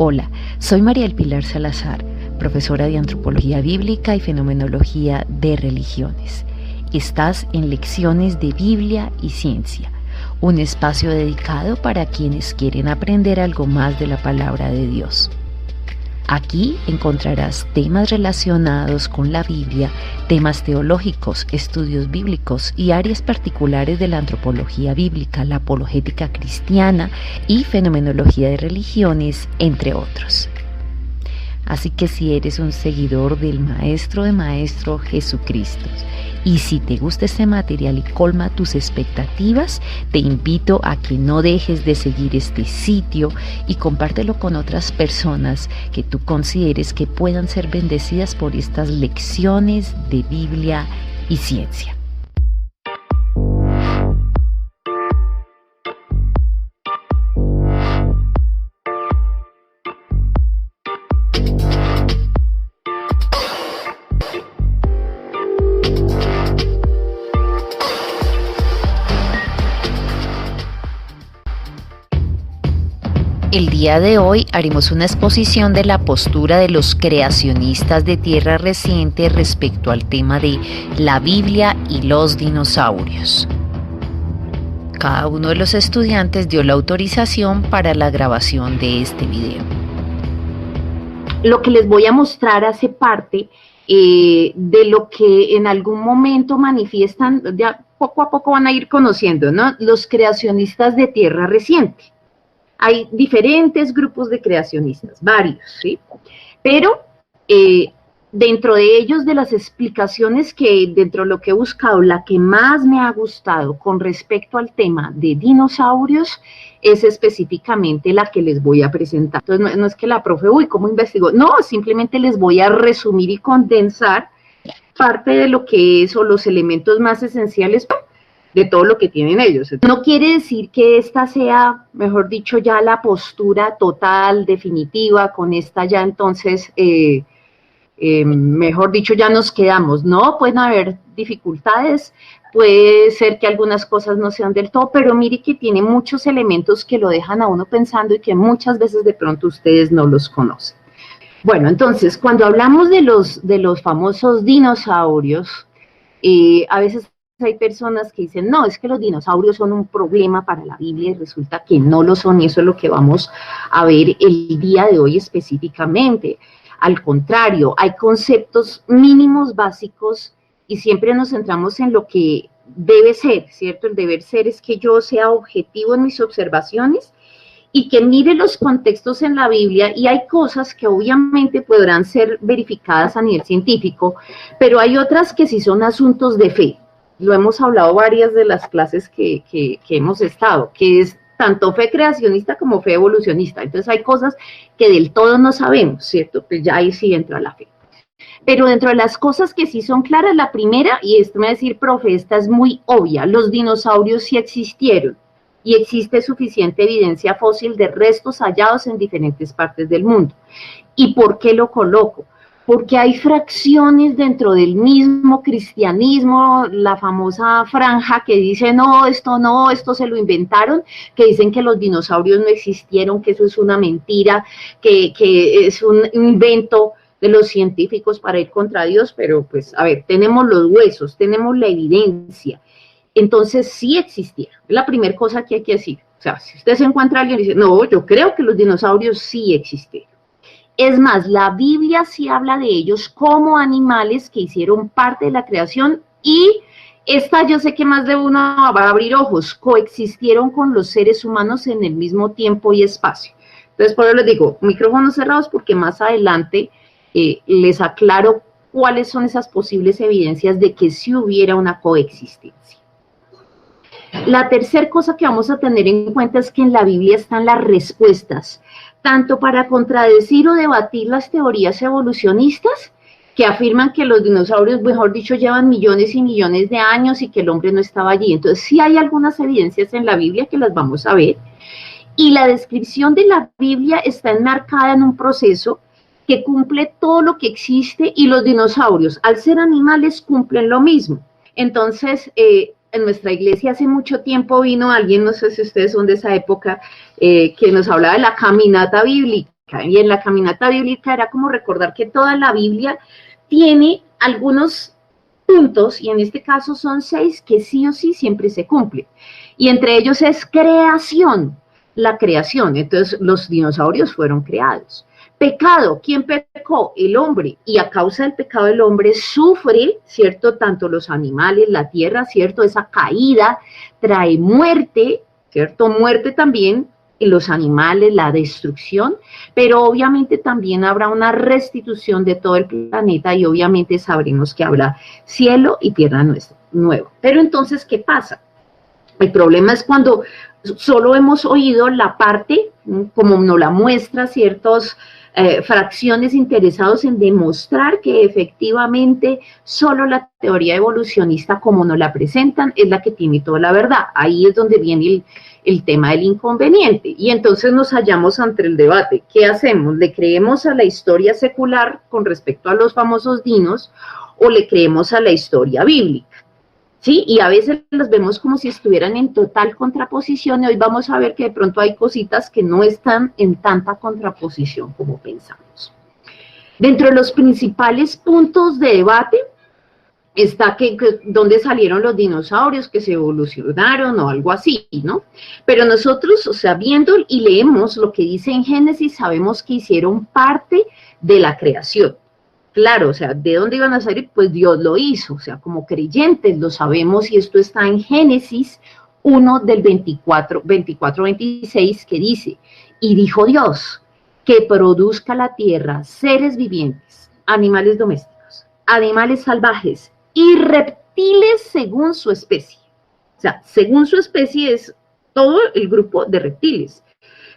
Hola, soy María del Pilar Salazar, profesora de Antropología Bíblica y Fenomenología de Religiones. Estás en Lecciones de Biblia y Ciencia, un espacio dedicado para quienes quieren aprender algo más de la palabra de Dios. Aquí encontrarás temas relacionados con la Biblia, temas teológicos, estudios bíblicos y áreas particulares de la antropología bíblica, la apologética cristiana y fenomenología de religiones, entre otros. Así que si eres un seguidor del Maestro de Maestros Jesucristo y si te gusta este material y colma tus expectativas, te invito a que no dejes de seguir este sitio y compártelo con otras personas que tú consideres que puedan ser bendecidas por estas lecciones de Biblia y ciencia. El día de hoy haremos una exposición de la postura de los creacionistas de Tierra Reciente respecto al tema de la Biblia y los dinosaurios. Cada uno de los estudiantes dio la autorización para la grabación de este video. Lo que les voy a mostrar hace parte de lo que en algún momento manifiestan, ya poco a poco van a ir conociendo, ¿no? Los creacionistas de Tierra Reciente. Hay diferentes grupos de creacionistas, varios, ¿sí? Pero dentro de ellos, de las explicaciones que dentro de lo que he buscado, la que más me ha gustado con respecto al tema de dinosaurios es específicamente la que les voy a presentar. Entonces, no es que la profe, ¿cómo investigó? No, simplemente les voy a resumir y condensar parte de lo que es o los elementos más esenciales de todo lo que tienen ellos. No quiere decir que esta sea, mejor dicho, ya la postura total, definitiva, con esta ya entonces, mejor dicho, ya nos quedamos. No, pueden haber dificultades, puede ser que algunas cosas no sean del todo, pero mire que tiene muchos elementos que lo dejan a uno pensando y que muchas veces de pronto ustedes no los conocen. Bueno, entonces, cuando hablamos de los famosos dinosaurios, a veces hay personas que dicen, no, es que los dinosaurios son un problema para la Biblia y resulta que no lo son y eso es lo que vamos a ver el día de hoy específicamente. Al contrario, hay conceptos mínimos básicos y siempre nos centramos en lo que debe ser, ¿cierto? El deber ser es que yo sea objetivo en mis observaciones y que mire los contextos en la Biblia, y hay cosas que obviamente podrán ser verificadas a nivel científico, pero hay otras que sí son asuntos de fe. Lo hemos hablado varias de las clases que hemos estado, que es tanto fe creacionista como fe evolucionista. Entonces hay cosas que del todo no sabemos, ¿cierto? Pues ya ahí sí entra la fe. Pero dentro de las cosas que sí son claras, la primera, y esto me va a decir, profe, esta es muy obvia, los dinosaurios sí existieron y existe suficiente evidencia fósil de restos hallados en diferentes partes del mundo. ¿Y por qué lo coloco? Porque hay fracciones dentro del mismo cristianismo, la famosa franja que dice, no, esto se lo inventaron, que dicen que los dinosaurios no existieron, que eso es una mentira, que es un invento de los científicos para ir contra Dios, pero pues, a ver, tenemos los huesos, tenemos la evidencia, entonces sí existieron, es la primera cosa que hay que decir. O sea, si usted se encuentra a alguien y dice, no, yo creo que los dinosaurios sí existieron. Es más, la Biblia sí habla de ellos como animales que hicieron parte de la creación y esta yo sé que más de uno va a abrir ojos, coexistieron con los seres humanos en el mismo tiempo y espacio. Entonces, por eso les digo, micrófonos cerrados porque más adelante les aclaro cuáles son esas posibles evidencias de que sí hubiera una coexistencia. La tercera cosa que vamos a tener en cuenta es que en la Biblia están las respuestas, tanto para contradecir o debatir las teorías evolucionistas que afirman que los dinosaurios, mejor dicho, llevan millones y millones de años y que el hombre no estaba allí. Entonces sí hay algunas evidencias en la Biblia que las vamos a ver, y la descripción de la Biblia está enmarcada en un proceso que cumple todo lo que existe, y los dinosaurios, al ser animales, cumplen lo mismo. Entonces, en nuestra iglesia hace mucho tiempo vino alguien, no sé si ustedes son de esa época, que nos hablaba de la caminata bíblica. bíblica. Y en la caminata bíblica era como recordar que toda la Biblia tiene algunos puntos, y en este caso son 6, que sí o sí siempre se cumplen. Y entre ellos es creación, la creación. Entonces los dinosaurios fueron creados. Pecado, ¿quién pecó? El hombre, y a causa del pecado del hombre sufre, ¿cierto? Tanto los animales, la tierra, ¿cierto? Esa caída trae muerte, ¿cierto? Muerte también en los animales, la destrucción, pero obviamente también habrá una restitución de todo el planeta y obviamente sabremos que habrá cielo y tierra nueva. Pero entonces, ¿qué pasa? El problema es cuando solo hemos oído la parte, como nos la muestra ciertos fracciones interesados en demostrar que efectivamente solo la teoría evolucionista como nos la presentan es la que tiene toda la verdad. Ahí es donde viene el tema del inconveniente. Y entonces nos hallamos ante el debate. ¿Qué hacemos? ¿Le creemos a la historia secular con respecto a los famosos dinos o le creemos a la historia bíblica? ¿Sí? Y a veces las vemos como si estuvieran en total contraposición, y hoy vamos a ver que de pronto hay cositas que no están en tanta contraposición como pensamos. Dentro de los principales puntos de debate está dónde salieron los dinosaurios, que se evolucionaron o algo así, ¿no? Pero nosotros, o sea, viendo y leemos lo que dice en Génesis, sabemos que hicieron parte de la creación. Claro, o sea, ¿de dónde iban a salir? Pues Dios lo hizo, o sea, como creyentes lo sabemos, y esto está en Génesis 1 del 24-26, que dice, y dijo Dios, que produzca la tierra seres vivientes, animales domésticos, animales salvajes y reptiles según su especie. O sea, según su especie es todo el grupo de reptiles.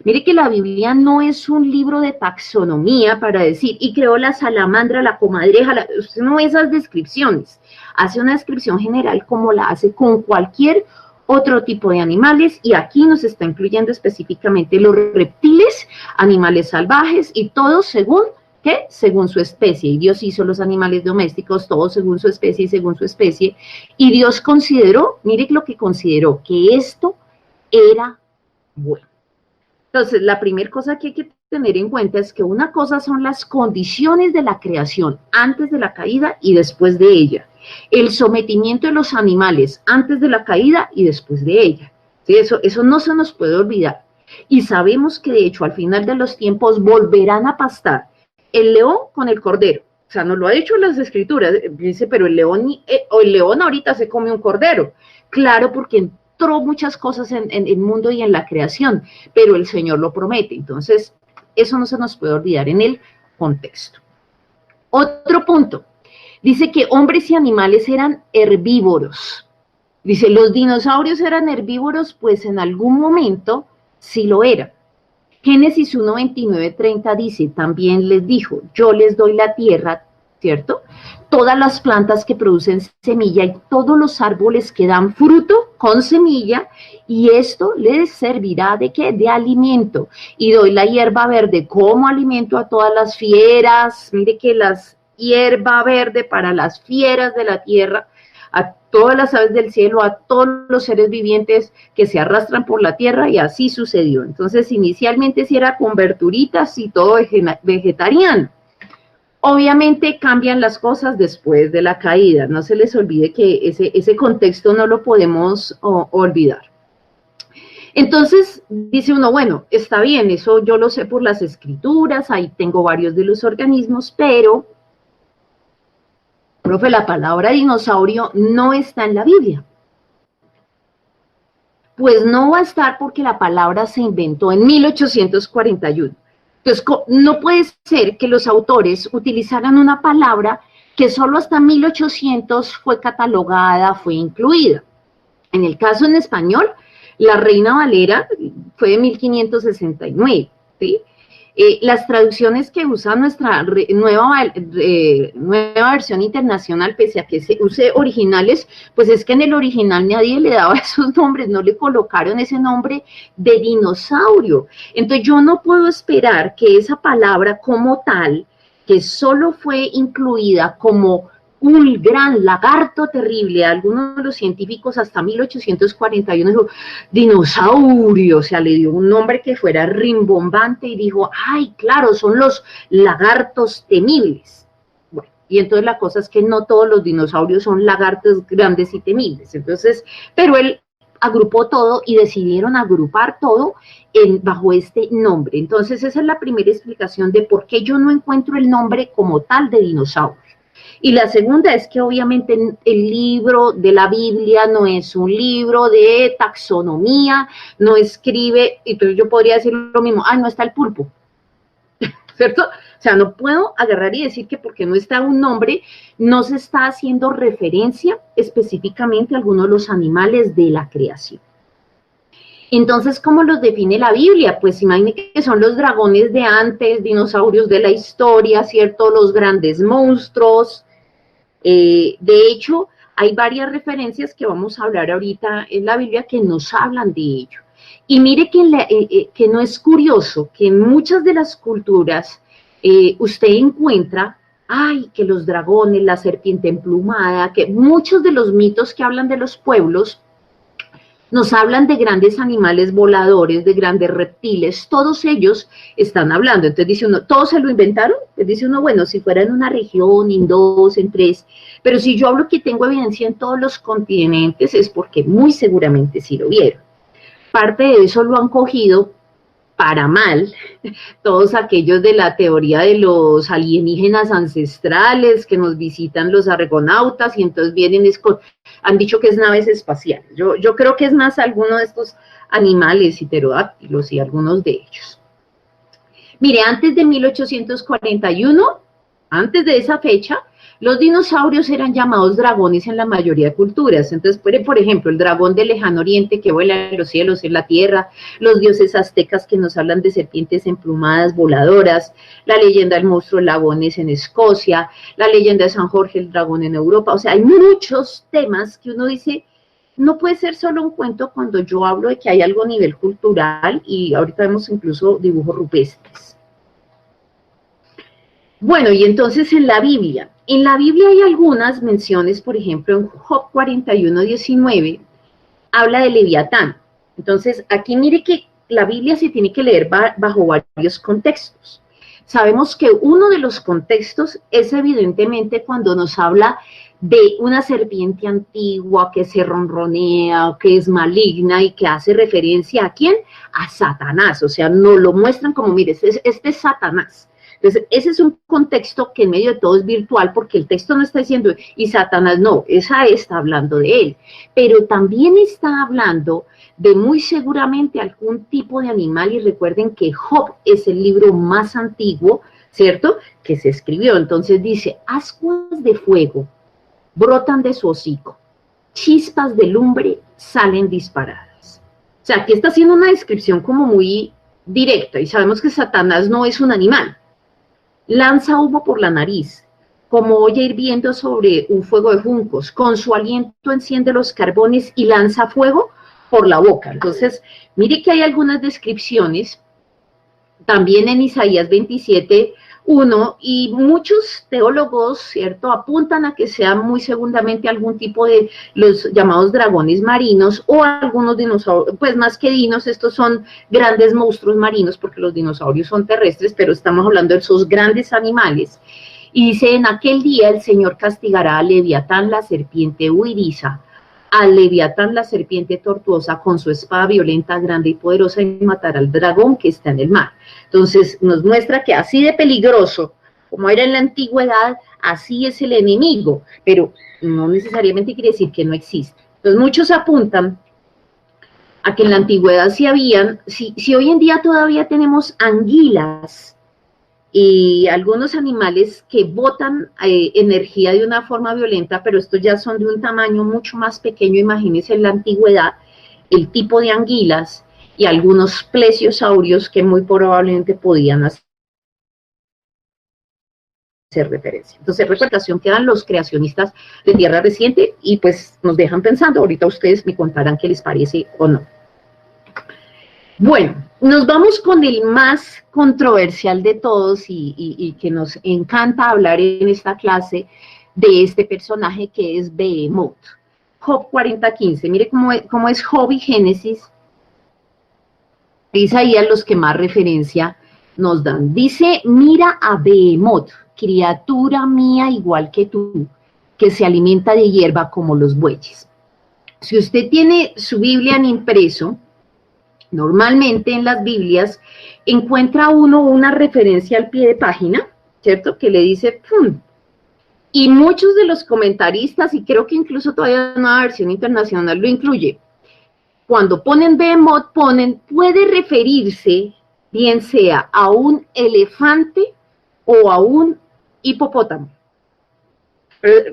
Mire que la Biblia no es un libro de taxonomía para decir, y creó la salamandra, la comadreja, usted no ve esas descripciones, hace una descripción general como la hace con cualquier otro tipo de animales, y aquí nos está incluyendo específicamente los reptiles, animales salvajes, y todos según, ¿qué? Según su especie, y Dios hizo los animales domésticos, todos según su especie y según su especie, y Dios consideró, mire lo que consideró, que esto era bueno. Entonces, la primera cosa que hay que tener en cuenta es que una cosa son las condiciones de la creación antes de la caída y después de ella. El sometimiento de los animales antes de la caída y después de ella. ¿Sí? Eso no se nos puede olvidar. Y sabemos que de hecho al final de los tiempos volverán a pastar el león con el cordero. O sea, nos lo ha dicho en las escrituras. Dice, pero el león ahorita se come un cordero. Claro, porque entró muchas cosas en el mundo y en la creación, pero el Señor lo promete. Entonces, eso no se nos puede olvidar en el contexto. Otro punto, dice que hombres y animales eran herbívoros. Dice, ¿los dinosaurios eran herbívoros? Pues en algún momento sí lo eran. Génesis 1, 29, 30 dice, también les dijo, yo les doy la tierra, ¿cierto? Todas las plantas que producen semilla y todos los árboles que dan fruto con semilla, y esto les servirá ¿de qué? De alimento. Y doy la hierba verde como alimento a todas las fieras. Mire que las hierba verde para las fieras de la tierra, a todas las aves del cielo, a todos los seres vivientes que se arrastran por la tierra, y así sucedió. Entonces, inicialmente sí era con verduritas y todo vegetariano. Obviamente cambian las cosas después de la caída, no se les olvide que ese contexto no lo podemos olvidar. Entonces dice uno, bueno, está bien, eso yo lo sé por las escrituras, ahí tengo varios de los organismos, pero, profe, la palabra dinosaurio no está en la Biblia. Pues no va a estar porque la palabra se inventó en 1841. Entonces, no puede ser que los autores utilizaran una palabra que solo hasta 1800 fue catalogada, fue incluida. En el caso en español, la Reina Valera fue de 1569, ¿sí? Las traducciones que usa nuestra nueva versión internacional, pese a que se use originales, pues es que en el original nadie le daba esos nombres, no le colocaron ese nombre de dinosaurio. Entonces yo no puedo esperar que esa palabra como tal, que solo fue incluida como un gran lagarto terrible. Algunos de los científicos hasta 1841 dijo, dinosaurio, o sea, le dio un nombre que fuera rimbombante y dijo, ay, claro, son los lagartos temibles. Bueno, y entonces la cosa es que no todos los dinosaurios son lagartos grandes y temibles. Entonces, pero él agrupó todo y decidieron agrupar todo bajo este nombre. Entonces, esa es la primera explicación de por qué yo no encuentro el nombre como tal de dinosaurio. Y la segunda es que obviamente el libro de la Biblia no es un libro de taxonomía, no escribe, entonces yo podría decir lo mismo, ah, no está el pulpo, ¿cierto? O sea, no puedo agarrar y decir que porque no está un nombre, no se está haciendo referencia específicamente a algunos de los animales de la creación. Entonces, ¿cómo los define la Biblia? Pues imagínense que son los dragones de antes, dinosaurios de la historia, ¿cierto? Los grandes monstruos. De hecho, hay varias referencias que vamos a hablar ahorita en la Biblia que nos hablan de ello. Y mire que no es curioso que en muchas de las culturas usted encuentra, ay, que los dragones, la serpiente emplumada, que muchos de los mitos que hablan de los pueblos nos hablan de grandes animales voladores, de grandes reptiles, todos ellos están hablando. Entonces dice uno, ¿todos se lo inventaron? Entonces dice uno, bueno, si fuera en una región, en dos, en tres, pero si yo hablo que tengo evidencia en todos los continentes es porque muy seguramente sí lo vieron. Parte de eso lo han cogido para mal todos aquellos de la teoría de los alienígenas ancestrales que nos visitan los argonautas y entonces vienen, han dicho que es naves espaciales. Yo creo que es más alguno de estos animales pterodáctilos y algunos de ellos. Mire, antes de 1841, antes de esa fecha, los dinosaurios eran llamados dragones en la mayoría de culturas. Entonces, por ejemplo, el dragón del lejano oriente que vuela en los cielos, en la tierra, los dioses aztecas que nos hablan de serpientes emplumadas voladoras, la leyenda del monstruo Lagones en Escocia, la leyenda de San Jorge el dragón en Europa. O sea, hay muchos temas que uno dice, no puede ser solo un cuento cuando yo hablo de que hay algo a nivel cultural y ahorita vemos incluso dibujos rupestres. Bueno, y entonces en la Biblia hay algunas menciones, por ejemplo, en Job 41:19, habla de Leviatán. Entonces, aquí mire que la Biblia se tiene que leer bajo varios contextos. Sabemos que uno de los contextos es evidentemente cuando nos habla de una serpiente antigua que se ronronea, que es maligna y que hace referencia ¿a quién? A Satanás, o sea, nos lo muestran como, mire, este es Satanás. Entonces, ese es un contexto que en medio de todo es virtual, porque el texto no está diciendo, y Satanás no, esa está hablando de él, pero también está hablando de muy seguramente algún tipo de animal, y recuerden que Job es el libro más antiguo, ¿cierto?, que se escribió. Entonces dice, ascuas de fuego brotan de su hocico, chispas de lumbre salen disparadas. O sea, aquí está haciendo una descripción como muy directa, y sabemos que Satanás no es un animal. Lanza humo por la nariz, como olla hirviendo sobre un fuego de juncos, con su aliento enciende los carbones y lanza fuego por la boca. Entonces, mire que hay algunas descripciones, también en Isaías 27:1, y muchos teólogos, ¿cierto?, apuntan a que sea muy seguramente algún tipo de los llamados dragones marinos o algunos dinosaurios, pues más que dinos, estos son grandes monstruos marinos, porque los dinosaurios son terrestres, pero estamos hablando de esos grandes animales. Y dice, en aquel día el Señor castigará a Leviatán, la serpiente huiriza, a Leviatán, la serpiente tortuosa, con su espada violenta, grande y poderosa, y matará al dragón que está en el mar. Entonces nos muestra que así de peligroso como era en la antigüedad, así es el enemigo, pero no necesariamente quiere decir que no existe. Entonces muchos apuntan a que en la antigüedad sí habían, si hoy en día todavía tenemos anguilas y algunos animales que botan energía de una forma violenta, pero estos ya son de un tamaño mucho más pequeño, imagínense en la antigüedad, el tipo de anguilas y algunos plesiosaurios que muy probablemente podían hacer referencia. Entonces, recordación quedan los creacionistas de Tierra Reciente y pues nos dejan pensando, ahorita ustedes me contarán qué les parece o no. Bueno, nos vamos con el más controversial de todos y que nos encanta hablar en esta clase, de este personaje que es Behemoth. Job 40:15, mire cómo es Job y Génesis, Isaías los que más referencia nos dan. Dice, mira a Behemoth, criatura mía igual que tú, que se alimenta de hierba como los bueyes. Si usted tiene su Biblia en impreso, normalmente en las Biblias encuentra uno una referencia al pie de página, ¿cierto? Que le dice, ¡pum! Y muchos de los comentaristas, y creo que incluso todavía una versión internacional lo incluye, cuando ponen Behemoth, puede referirse bien sea a un elefante o a un hipopótamo.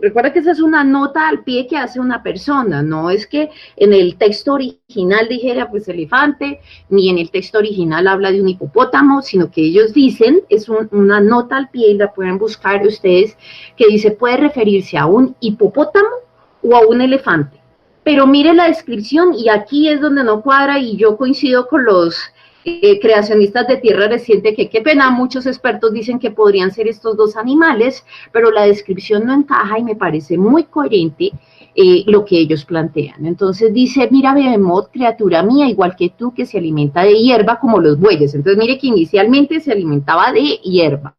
Recuerda que esa es una nota al pie que hace una persona, no es que en el texto original dijera pues elefante, ni en el texto original habla de un hipopótamo, sino que ellos dicen, es una nota al pie y la pueden buscar ustedes, que dice puede referirse a un hipopótamo o a un elefante. Pero mire la descripción y aquí es donde no cuadra y yo coincido con los creacionistas de tierra reciente, que qué pena, muchos expertos dicen que podrían ser estos dos animales, pero la descripción no encaja y me parece muy coherente lo que ellos plantean. Entonces dice, mira Behemoth, criatura mía, igual que tú, que se alimenta de hierba como los bueyes. Entonces mire que inicialmente se alimentaba de hierba.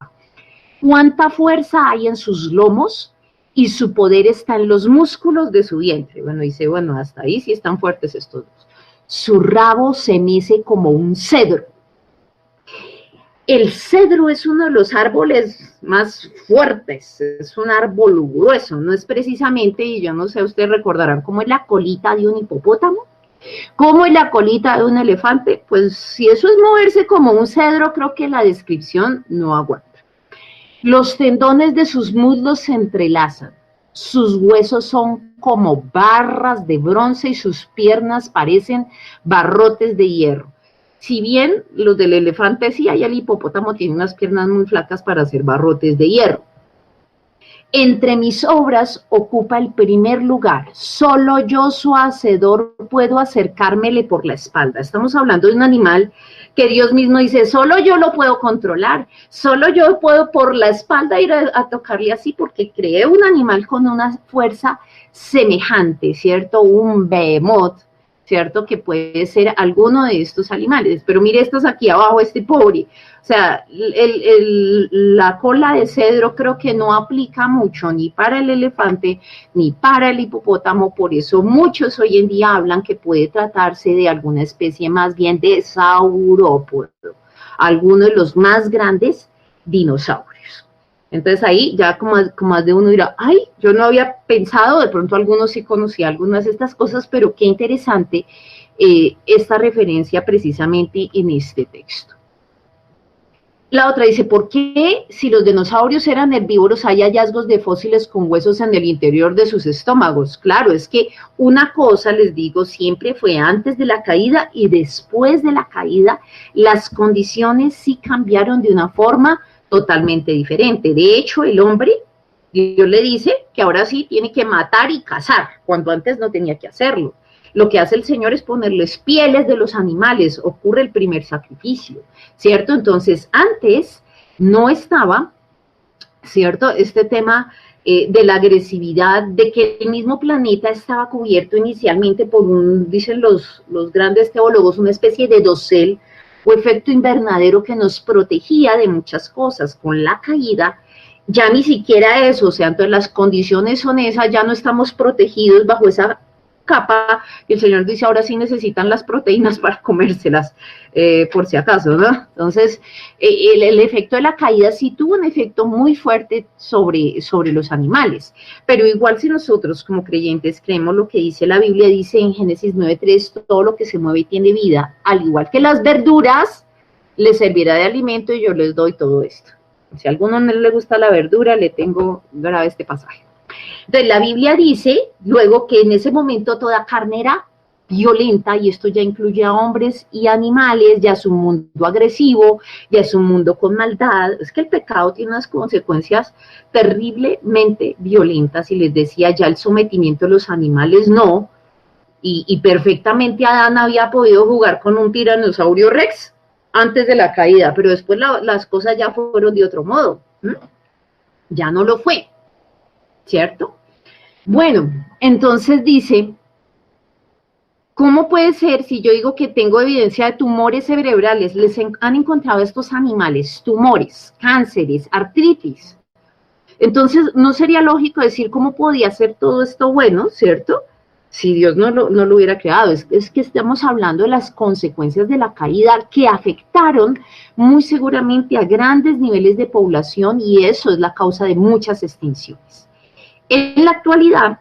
¿Cuánta fuerza hay en sus lomos? Y su poder está en los músculos de su vientre. Bueno, dice, bueno, hasta ahí sí están fuertes estos dos. Su rabo se mece como un cedro. El cedro es uno de los árboles más fuertes, es un árbol grueso, no es precisamente, y yo no sé, ustedes recordarán cómo es la colita de un hipopótamo, cómo es la colita de un elefante, pues si eso es moverse como un cedro, creo que la descripción no aguanta. Los tendones de sus muslos se entrelazan, sus huesos son como barras de bronce y sus piernas parecen barrotes de hierro. Si bien los del elefante sí, hay el hipopótamo tiene unas piernas muy flacas para hacer barrotes de hierro. Entre mis obras ocupa el primer lugar. Solo yo, su hacedor, puedo acercármele por la espalda. Estamos hablando de un animal que Dios mismo dice, solo yo lo puedo controlar, solo yo puedo por la espalda ir a tocarle así, porque creé un animal con una fuerza semejante, ¿cierto? Un behemoth, ¿cierto? Que puede ser alguno de estos animales. Pero mire estos aquí abajo, este pobre. O sea, la cola de cedro creo que no aplica mucho ni para el elefante ni para el hipopótamo, por eso muchos hoy en día hablan que puede tratarse de alguna especie más bien de saurópodo, alguno de los más grandes dinosaurios. Entonces ahí ya como más de uno dirá, ay, yo no había pensado, de pronto algunos sí conocía algunas de estas cosas, pero qué interesante esta referencia precisamente en este texto. La otra dice, ¿por qué si los dinosaurios eran herbívoros hay hallazgos de fósiles con huesos en el interior de sus estómagos? Claro, es que una cosa, les digo, siempre fue antes de la caída y después de la caída, las condiciones sí cambiaron de una forma totalmente diferente. De hecho, el hombre, Dios le dice que ahora sí tiene que matar y cazar, cuando antes no tenía que hacerlo. Lo que hace el Señor es ponerles pieles de los animales, ocurre el primer sacrificio, ¿cierto? Entonces, antes no estaba, ¿cierto? Este tema de la agresividad, de que el mismo planeta estaba cubierto inicialmente por dicen los grandes teólogos, una especie de dosel o efecto invernadero que nos protegía de muchas cosas. Con la caída, ya ni siquiera eso, o sea, entonces las condiciones son esas, ya no estamos protegidos bajo esa capa, y el Señor dice, ahora sí necesitan las proteínas para comérselas, por si acaso, ¿no? Entonces, el efecto de la caída sí tuvo un efecto muy fuerte sobre los animales, pero igual si nosotros como creyentes creemos lo que dice la Biblia, dice en Génesis 9:3, todo lo que se mueve tiene vida, al igual que las verduras, les servirá de alimento y yo les doy todo esto. Si a alguno no le gusta la verdura, le tengo grave este pasaje. Entonces la Biblia dice luego que en ese momento toda carne era violenta, y esto ya incluye a hombres y animales, ya es un mundo agresivo, ya es un mundo con maldad. Es que el pecado tiene unas consecuencias terriblemente violentas, y les decía ya el sometimiento de los animales no, y perfectamente Adán había podido jugar con un tiranosaurio rex antes de la caída, pero después las cosas ya fueron de otro modo, ya no lo fue. ¿cierto? Bueno, entonces dice, ¿cómo puede ser si yo digo que tengo evidencia de tumores cerebrales? Les han encontrado a estos animales tumores, cánceres, artritis. Entonces, ¿no sería lógico decir cómo podía ser todo esto bueno, cierto? Si Dios no lo hubiera creado. Es que estamos hablando de las consecuencias de la caída que afectaron muy seguramente a grandes niveles de población y eso es la causa de muchas extinciones. En la actualidad,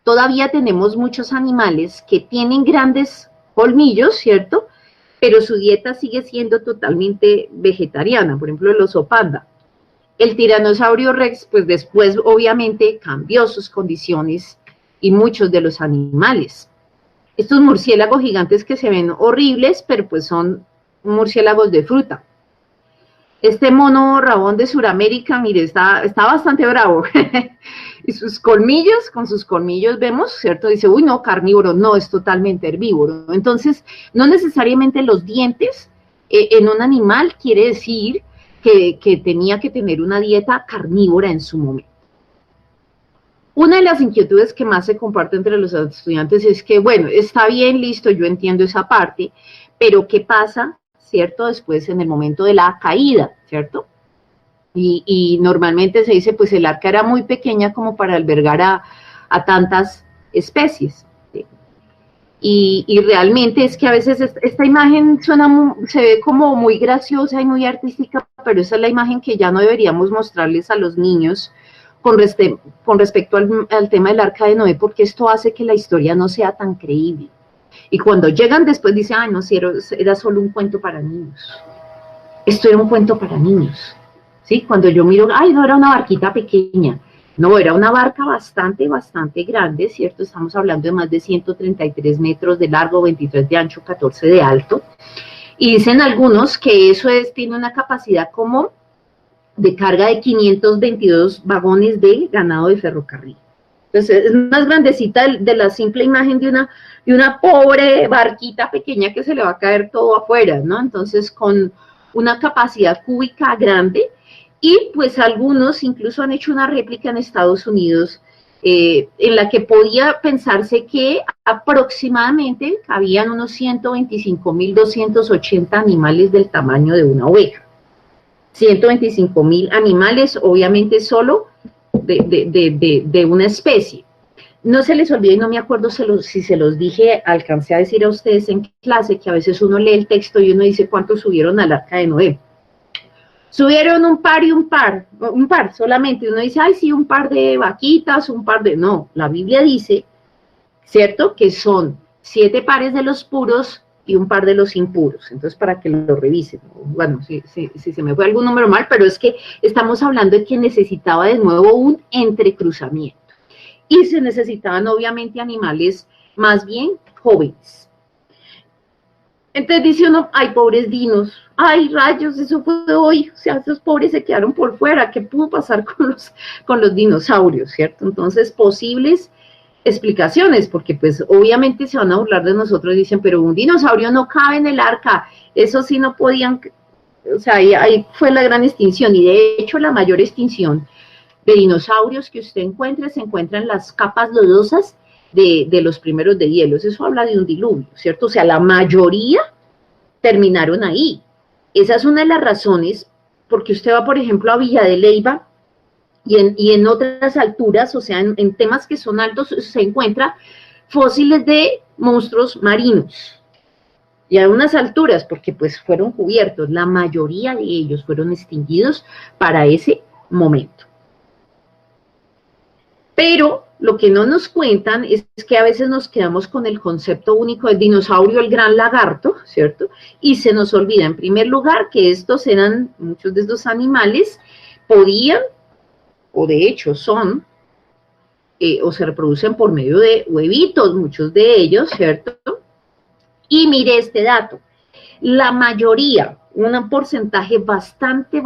todavía tenemos muchos animales que tienen grandes colmillos, ¿cierto? Pero su dieta sigue siendo totalmente vegetariana, por ejemplo el oso panda. El tiranosaurio rex, pues después obviamente cambió sus condiciones y muchos de los animales. Estos murciélagos gigantes que se ven horribles, pero pues son murciélagos de fruta. Este mono rabón de Sudamérica, mire, está bastante bravo. Y sus colmillos, con sus colmillos vemos, ¿cierto? Dice, uy, no, carnívoro, no, es totalmente herbívoro. Entonces, no necesariamente los dientes en un animal quiere decir que tenía que tener una dieta carnívora en su momento. Una de las inquietudes que más se comparte entre los estudiantes es que, bueno, está bien, listo, yo entiendo esa parte, pero ¿qué pasa, cierto, después en el momento de la caída, cierto? Y normalmente se dice, pues el arca era muy pequeña como para albergar a tantas especies. ¿Sí? Y realmente es que a veces esta imagen se ve como muy graciosa y muy artística, pero esa es la imagen que ya no deberíamos mostrarles a los niños con respecto al tema del arca de Noé, porque esto hace que la historia no sea tan creíble. Y cuando llegan después dicen, ay, no, si era solo un cuento para niños. Esto era un cuento para niños. ¿Sí? Cuando yo miro, ay, no era una barquita pequeña. No, era una barca bastante grande, ¿cierto? Estamos hablando de más de 133 metros de largo, 23 de ancho, 14 de alto. Y dicen algunos que eso tiene una capacidad como de carga de 522 vagones de ganado de ferrocarril. Entonces, es más grandecita de la simple imagen de una pobre barquita pequeña que se le va a caer todo afuera, ¿no? Entonces, con una capacidad cúbica grande, y pues algunos incluso han hecho una réplica en Estados Unidos en la que podía pensarse que aproximadamente habían unos 125.280 animales del tamaño de una oveja. 125.000 animales, obviamente solo de una especie. No se les olvide, y no me acuerdo si se los dije, alcancé a decir a ustedes en clase que a veces uno lee el texto y uno dice cuántos subieron al arca de Noé. Subieron un par solamente. Uno dice, ay, sí, un par de vaquitas, no. La Biblia dice, ¿cierto? Que son 7 pares de los puros y un par de los impuros. Entonces, para que lo revisen. Bueno, si se me fue algún número mal, pero es que estamos hablando de que necesitaba de nuevo un entrecruzamiento. Y se necesitaban, obviamente, animales más bien jóvenes. Entonces dice uno, ay, pobres dinos, ay, rayos, eso fue hoy, o sea, esos pobres se quedaron por fuera, ¿qué pudo pasar con los dinosaurios, cierto? Entonces, posibles explicaciones, porque pues obviamente se van a burlar de nosotros, dicen, pero un dinosaurio no cabe en el arca, eso sí no podían, o sea, ahí fue la gran extinción, y de hecho la mayor extinción de dinosaurios que usted encuentre, se encuentra en las capas lodosas de los primeros de hielos. Eso habla de un diluvio, ¿cierto? O sea, la mayoría terminaron ahí. Esa es una de las razones, porque usted va, por ejemplo, a Villa de Leyva y en otras alturas, o sea, en temas que son altos, se encuentra fósiles de monstruos marinos. Y a unas alturas, porque pues fueron cubiertos, la mayoría de ellos fueron extinguidos para ese momento. Pero lo que no nos cuentan es que a veces nos quedamos con el concepto único del dinosaurio, el gran lagarto, ¿cierto? Y se nos olvida, en primer lugar, que muchos de estos animales podían, o de hecho son, o se reproducen por medio de huevitos, muchos de ellos, ¿cierto? Y mire este dato, la mayoría, un porcentaje bastante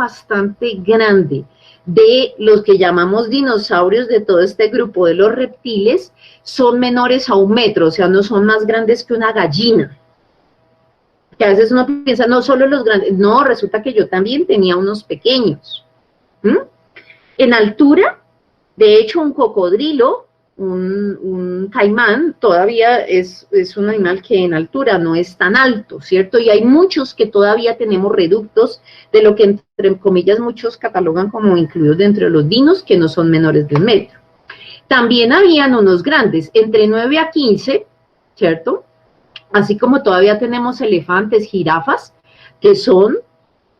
grande, de los que llamamos dinosaurios de todo este grupo de los reptiles son menores a 1 metro, o sea, no son más grandes que una gallina. Que a veces uno piensa, no solo los grandes, no, resulta que yo también tenía unos pequeños. En altura, De hecho, un cocodrilo, un caimán, todavía es un animal que en altura no es tan alto, ¿cierto? Y hay muchos que todavía tenemos reductos de lo que, entre comillas, muchos catalogan como incluidos dentro de los dinos, que no son menores de 1 metro. También habían unos grandes, entre 9 a 15, ¿cierto? Así como todavía tenemos elefantes, jirafas, que son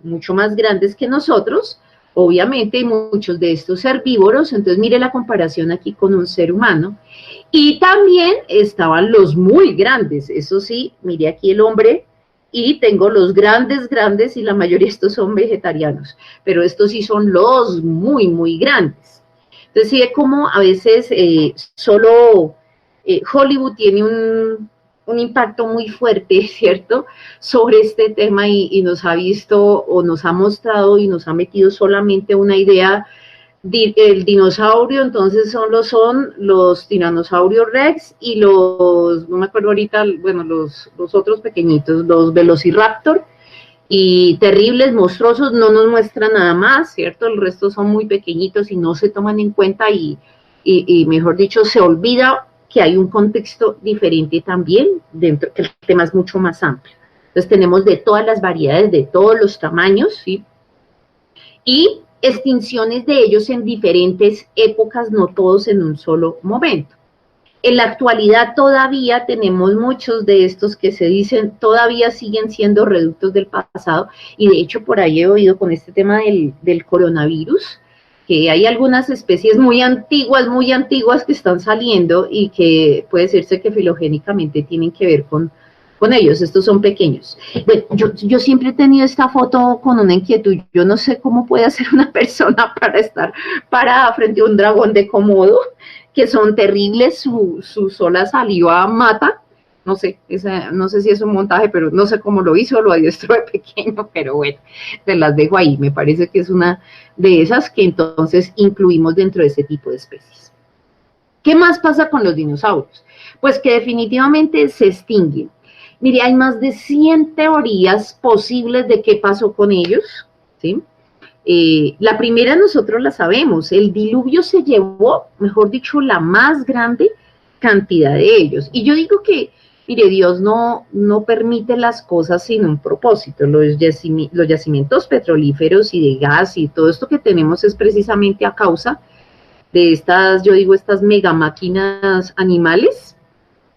mucho más grandes que nosotros. Obviamente hay muchos de estos herbívoros, entonces mire la comparación aquí con un ser humano. Y también estaban los muy grandes, eso sí, mire aquí el hombre, y tengo los grandes, grandes, y la mayoría de estos son vegetarianos, pero estos sí son los muy, muy grandes. Entonces sí, como a veces solo Hollywood tiene un impacto muy fuerte, ¿cierto?, sobre este tema y nos ha visto o nos ha mostrado y nos ha metido solamente una idea. El dinosaurio, entonces son los tiranosaurios rex y los, no me acuerdo ahorita, bueno, los otros pequeñitos, los velociraptor, y terribles, monstruosos, no nos muestran nada más, ¿cierto? El resto son muy pequeñitos y no se toman en cuenta y mejor dicho, se olvida que hay un contexto diferente también, dentro, que el tema es mucho más amplio. Entonces tenemos de todas las variedades, de todos los tamaños, ¿sí? Y extinciones de ellos en diferentes épocas, no todos en un solo momento. En la actualidad todavía tenemos muchos de estos que se dicen, todavía siguen siendo reductos del pasado, y de hecho por ahí he oído con este tema del coronavirus, que hay algunas especies muy antiguas que están saliendo y que puede decirse que filogénicamente tienen que ver con ellos. Estos son pequeños. Bueno, yo siempre he tenido esta foto con una inquietud. Yo no sé cómo puede hacer una persona para estar parada frente a un dragón de Komodo, que son terribles, su sola saliva mata. No sé, no sé si es un montaje, pero no sé cómo lo hizo, lo adiestró de pequeño, pero bueno, se las dejo ahí. Me parece que es una de esas que entonces incluimos dentro de ese tipo de especies. ¿Qué más pasa con los dinosaurios? Pues que definitivamente se extinguen. Mire, hay más de 100 teorías posibles de qué pasó con ellos, ¿sí? La primera nosotros la sabemos, el diluvio se llevó, mejor dicho, la más grande cantidad de ellos. Y yo digo que, mire, Dios no permite las cosas sin un propósito. Los yacimientos petrolíferos y de gas y todo esto que tenemos es precisamente a causa de estas, yo digo, estas mega máquinas animales,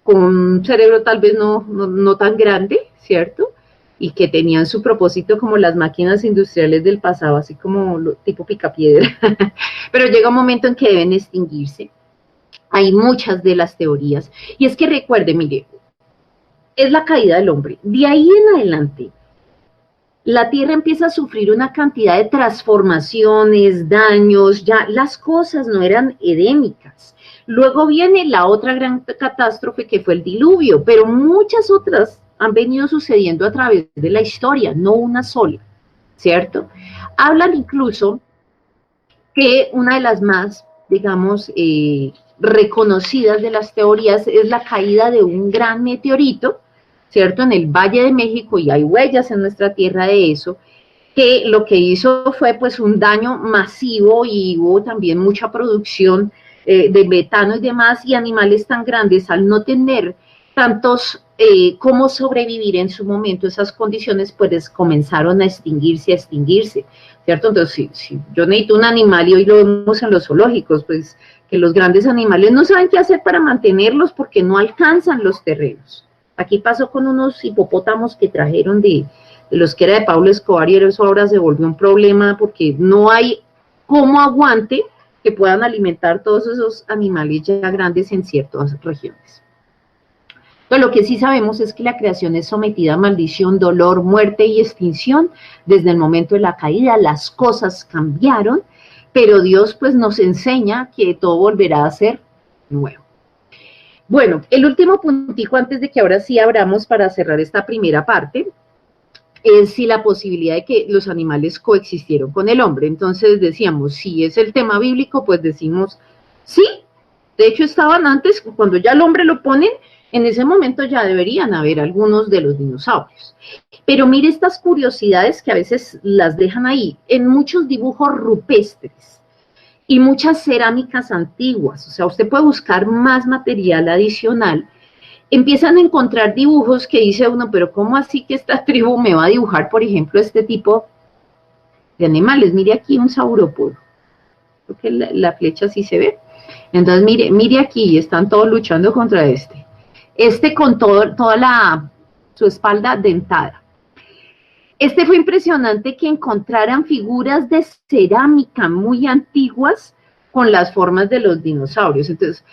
con un cerebro tal vez no tan grande, ¿cierto?, y que tenían su propósito como las máquinas industriales del pasado, así como tipo picapiedra, pero llega un momento en que deben extinguirse. Hay muchas de las teorías, y es que recuerde, mire, es la caída del hombre. De ahí en adelante, la Tierra empieza a sufrir una cantidad de transformaciones, daños, ya las cosas no eran edémicas. Luego viene la otra gran catástrofe que fue el diluvio, pero muchas otras han venido sucediendo a través de la historia, no una sola, ¿cierto? Hablan incluso que una de las más, digamos, reconocidas de las teorías es la caída de un gran meteorito, ¿cierto?, en el Valle de México, y hay huellas en nuestra tierra de eso, que lo que hizo fue pues un daño masivo y hubo también mucha producción de metano y demás, y animales tan grandes al no tener tantos cómo sobrevivir en su momento, esas condiciones pues comenzaron a extinguirse, ¿cierto? Entonces, si yo necesito un animal, y hoy lo vemos en los zoológicos, pues que los grandes animales no saben qué hacer para mantenerlos porque no alcanzan los terrenos. Aquí pasó con unos hipopótamos que trajeron de los que era de Pablo Escobar, y eso ahora se volvió un problema porque no hay cómo aguante que puedan alimentar todos esos animales ya grandes en ciertas regiones. Pero lo que sí sabemos es que la creación es sometida a maldición, dolor, muerte y extinción. Desde el momento de la caída las cosas cambiaron, pero Dios pues nos enseña que todo volverá a ser nuevo. Bueno, el último puntico antes de que ahora sí abramos para cerrar esta primera parte, es si la posibilidad de que los animales coexistieron con el hombre. Entonces decíamos, si es el tema bíblico, pues decimos sí. De hecho estaban antes, cuando ya el hombre lo ponen, en ese momento ya deberían haber algunos de los dinosaurios. Pero mire estas curiosidades que a veces las dejan ahí, en muchos dibujos rupestres. y muchas cerámicas antiguas. O sea, usted puede buscar más material adicional. Empiezan a encontrar dibujos que dice uno, pero ¿cómo así que esta tribu me va a dibujar, por ejemplo, este tipo de animales? Mire aquí un saurópodo. Creo que la flecha sí se ve. Entonces, mire aquí, están todos luchando contra este. Este con toda su espalda dentada. Este fue impresionante que encontraran figuras de cerámica muy antiguas con las formas de los dinosaurios. Entonces,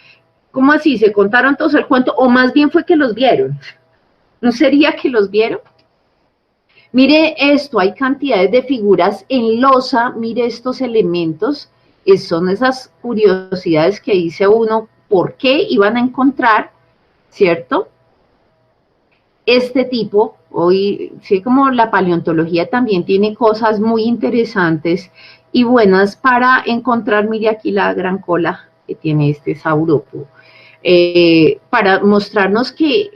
¿cómo así? ¿Se contaron todos el cuento? ¿O más bien fue que los vieron? ¿No sería que los vieron? Mire esto, hay cantidades de figuras en losa, mire estos elementos, son esas curiosidades que dice uno, ¿por qué iban a encontrar, cierto? Este tipo, hoy, sí, como la paleontología también tiene cosas muy interesantes y buenas para encontrar, mire aquí la gran cola que tiene este saurópodo. Para mostrarnos que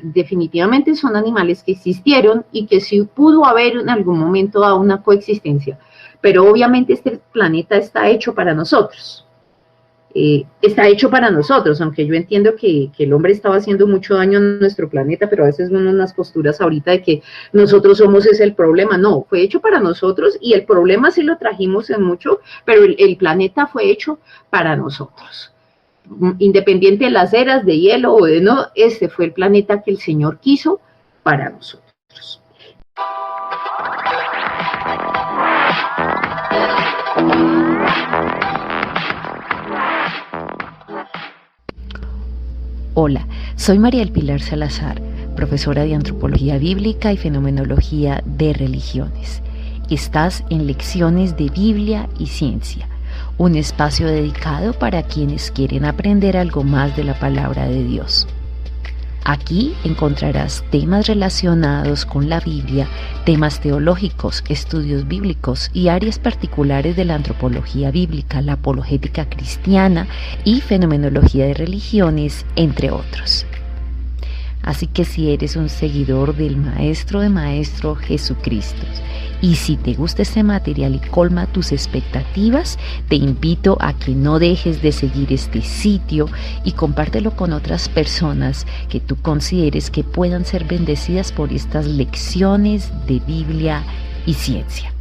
definitivamente son animales que existieron y que sí pudo haber en algún momento dado una coexistencia, pero obviamente este planeta está hecho para nosotros. Está hecho para nosotros, aunque yo entiendo que el hombre estaba haciendo mucho daño a nuestro planeta, pero a veces unas posturas ahorita de que nosotros somos ese el problema. No, fue hecho para nosotros y el problema sí lo trajimos en mucho, pero el planeta fue hecho para nosotros. Independiente de las eras de hielo o de no, este fue el planeta que el Señor quiso para nosotros. Hola, soy María del Pilar Salazar, profesora de Antropología Bíblica y Fenomenología de Religiones. Estás en Lecciones de Biblia y Ciencia, un espacio dedicado para quienes quieren aprender algo más de la palabra de Dios. Aquí encontrarás temas relacionados con la Biblia, temas teológicos, estudios bíblicos y áreas particulares de la antropología bíblica, la apologética cristiana y fenomenología de religiones, entre otros. Así que si eres un seguidor del Maestro de Maestros Jesucristo y si te gusta este material y colma tus expectativas, te invito a que no dejes de seguir este sitio y compártelo con otras personas que tú consideres que puedan ser bendecidas por estas lecciones de Biblia y ciencia.